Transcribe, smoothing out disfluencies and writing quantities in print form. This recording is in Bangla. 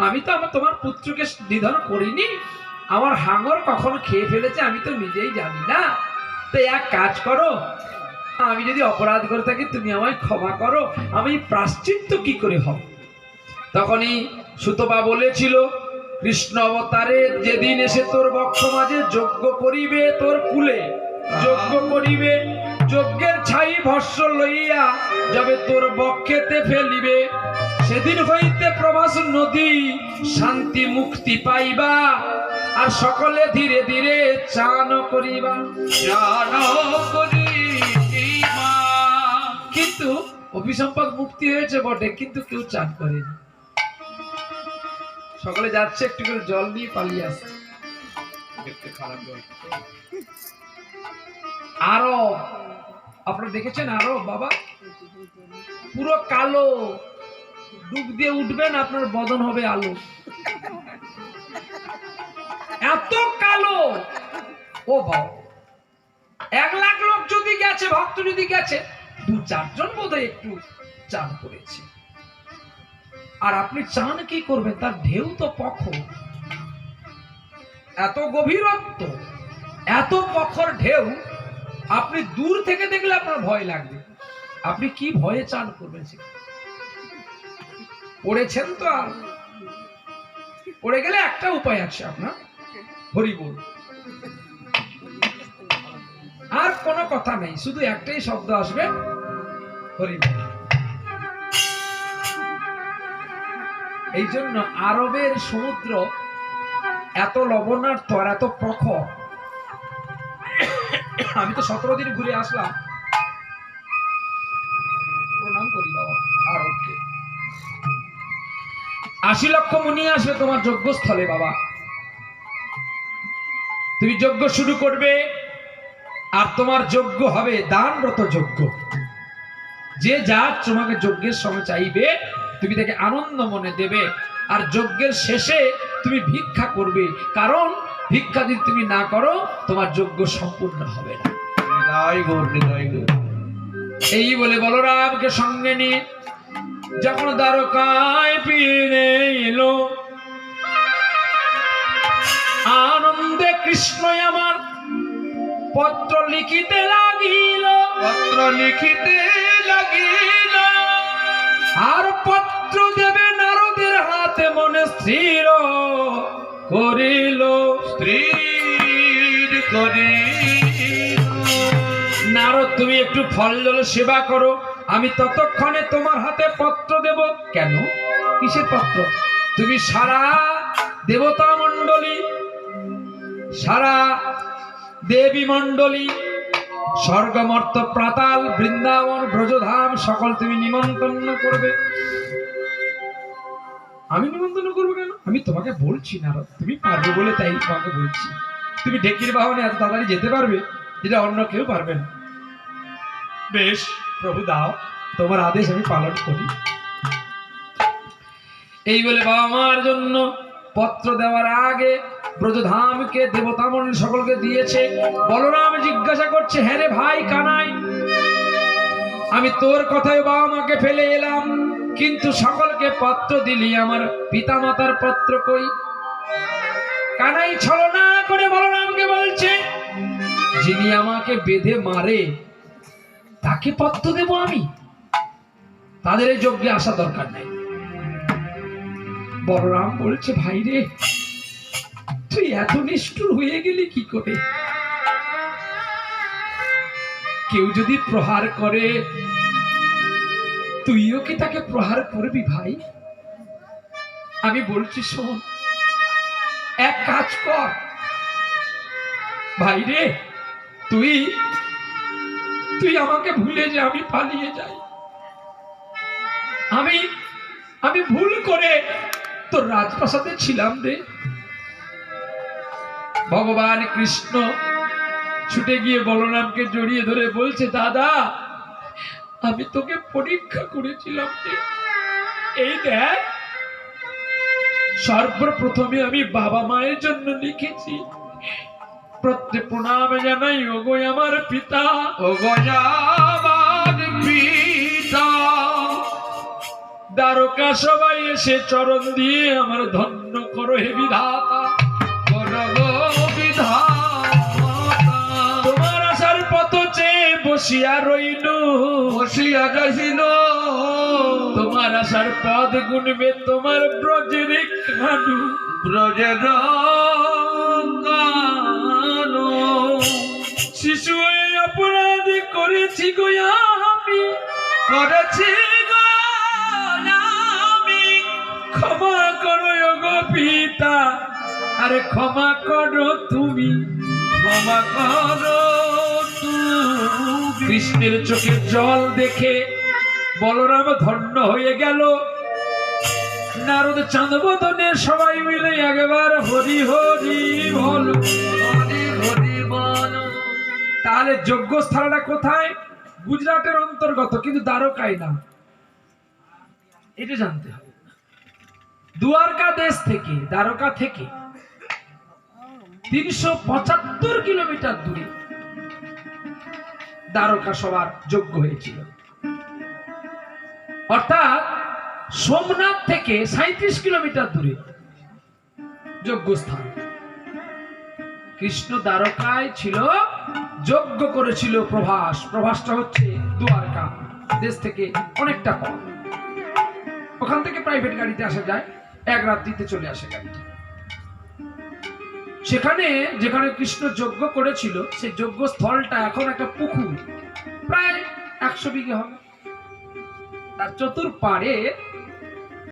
আমি তো তোমার পুত্রকে নিধন করিনি, আমার হাঙর কখন খেয়ে ফেলেছে আমি তো নিজেই জানি না। তো এক কাজ করো, আমি যদি অপরাধ করে থাকি তুমি আমায় ক্ষমা করো, আমি প্রায়শ্চিত্ত কি করে হব? তখনই সুতপা বলেছিল, কৃষ্ণ অবতারে যেদিন এসে তোর বক্ষ মাঝে যজ্ঞ করিবে, তোর কুলে যজ্ঞ করিবে, যজ্ঞের ছাই ভস্য লইয়া যাবে তোর বক্ষেতে ফেলিবে, সেদিন হইতে প্রভাস নদী শান্তি মুক্তি পাইবা, আর সকলে ধীরে ধীরে চান করিবা। কিন্তু অভিসম্পদ মুক্তি হয়েছে বটে, কিন্তু কেউ চান করেনি। সকলে যাচ্ছে একটু করে জল নিয়ে পালিয়ে আসছে। আরো আপনারা দেখেছেন আরো বাবা পুরো কালো, ডুব দিয়ে উঠবেন আপনার বদন হবে আলো, এত কালো। ও বাবা, 1 লাখ লোক যদি গেছে, ভক্ত যদি গেছে, 2-4 জন বোধহয় একটু চান করেছে। আর আপনি চান কি করবেন? তার ঢেউ তো প্রখর, এত গভীরত্ব, এত প্রখর ঢেউ, আপনি দূর থেকে দেখলে আপনার ভয় লাগবে। আপনি কি ভয়ে চান করবেন? পড়েছেন তো, আর পড়ে গেলে একটা উপায় আছে আপনার, হরি বল, আর কোনো কথা নেই, শুধু একটাই শব্দ আসবে, হরি বল। এই জন্য আরবের সমুদ্র এত লবণার্থ আর এত প্রখর। আমি তো 17 দিন ঘুরে আসলাম, প্রণাম করি বাবা আরবকে। 80 লক্ষ মুনি আসবে তোমার যজ্ঞস্থলে বাবা। তুমি যজ্ঞ শুরু করবে, আর তোমার যজ্ঞ হবে দানব্রত যজ্ঞ। যে যা তোমাকে যজ্ঞের সময় চাইবে তুমি তাকে আনন্দ মনে দেবে, আর যজ্ঞের শেষে তুমি ভিক্ষা করবে, কারণ ভিক্ষা যদি তুমি না করো তোমার যজ্ঞ সম্পূর্ণ হবে না। এই বলে বলরামকে সঙ্গে নিয়ে যখন দ্বারকায় ফিরে এলো, আনন্দে কৃষ্ণ আমার পত্র লিখিতে লাগিল, আর পত্র দেবে নারদের হাতে মনে স্থির করিল, নারদ তুমি একটু ফল জল সেবা করো, আমি ততক্ষণে তোমার হাতে পত্র দেব। কেন? কিসের পত্র? তুমি সারা দেবতা মণ্ডলী, সারা দেবী মণ্ডলী, স্বর্গমর্ত পাতাল বৃন্দাবন ব্রজধাম সকল তুমি নিমন্ত্রণ করবে। আমি নিমন্ত্রণ করবো কেন? আমি তোমাকে বলছি না, তুমি পারবে বলে তাই তোমাকে বলছি। তুমি ঢেকির বাহনে এত তাড়াতাড়ি যেতে পারবে, যেটা অন্য কেউ পারবে না। বেশ প্রভু দাও, তোমার আদেশ আমি পালন করি। এই বলে বাবা মার জন্য পত্র দেওয়ার আগে ব্রজধামকে দেবতা মণ্ডলী সকলকে দিয়েছে। বলরাম জিজ্ঞাসা করছে, হ্যাঁ রে ভাই কানাই, আমি তোর কথায় বাবা মাকে ফেলে এলাম, কিন্তু সকলকে পত্র দিলি, আমার পিতা মাতার পত্র কই? কানাই ছলনা করে বলরামকে বলছে, যিনি আমাকে বেঁধে মারে তাকে পত্র দেব আমি? তাদের এই যজ্ঞে আসা দরকার নাই। বলরাম বলছে, ভাই রে, তুই এত নিষ্ঠুর হয়ে গেলি কি করে? কেউ যদি প্রহার করে তুইও কি তাকে প্রহার করবি ভাই? আমি বলছি শোন, এক কাজ কর ভাই রে, তুই আমাকে ভুলে যা, আমি পালিয়ে যাই। আমি ভুল করে তোর রাজপ্রাসাদে ছিলাম রে। ভগবান কৃষ্ণ ছুটে গিয়ে বলরামকে জড়িয়ে ধরে বলছে, দাদা আমি তোকে পরীক্ষা করেছিলাম রে। এই দেখ, সর্বপ্রথমে আমি বাবা মায়ের জন্য লিখেছি, প্রত্যেক প্রণাম জানাই ওগো আমার পিতা, ওগো আমার পিতা। দ্বারকা সবাই এসে চরণ দিয়ে আমার ধন্য করো হে বিধাতা, করো গো বিধাতা। তোমার আসার পথ চেয়ে বসিয়া রইল, বসিয়া রহিল, তোমার আসার পথ গুনবে তোমার ব্রজের কানু, ব্রজের গানো। শিশু এই অপরাধ করেছি গো আমি, করেছি গো আমি, ক্ষমা করো গো পিতা, আরে ক্ষমা করো তুমি, ক্ষমা করো তুমি। কৃষ্ণের চোখে জল দেখে বলরাম ধন্য হয়ে গেল। নারদ চাঁদ বদনে সবাই মিলে একবার হরি হরি বল। হরি হরি বল। তাহলে যজ্ঞস্থলটা কোথায়? গুজরাটের অন্তর্গত, কিন্তু দ্বারকায় না, এটা জানতে হবে। দুয়ারকা দেশ থেকে, দ্বারকা থেকে 375 কিলোমিটার দূরে দ্বারকা সভার যজ্ঞ হয়েছিল। অর্থাৎ সোমনাথ থেকে 37 কিলোমিটার দূরে যজ্ঞস্থান। কৃষ্ণ দ্বারকায় ছিল, যজ্ঞ করেছিল প্রভাস। প্রভাসটা হচ্ছে দুয়ারকা দেশ থেকে অনেকটা কম, ওখান থেকে প্রাইভেট গাড়িতে আসা যায়, এক রাত্রিতে চলে আসে গাড়িটা। সেখানে যেখানে কৃষ্ণ যজ্ঞ করেছিল সেই যজ্ঞ স্থলটা এখন একটা পুকুর, প্রায় 100 বিঘে হবে। তার চতুর্পাড়ে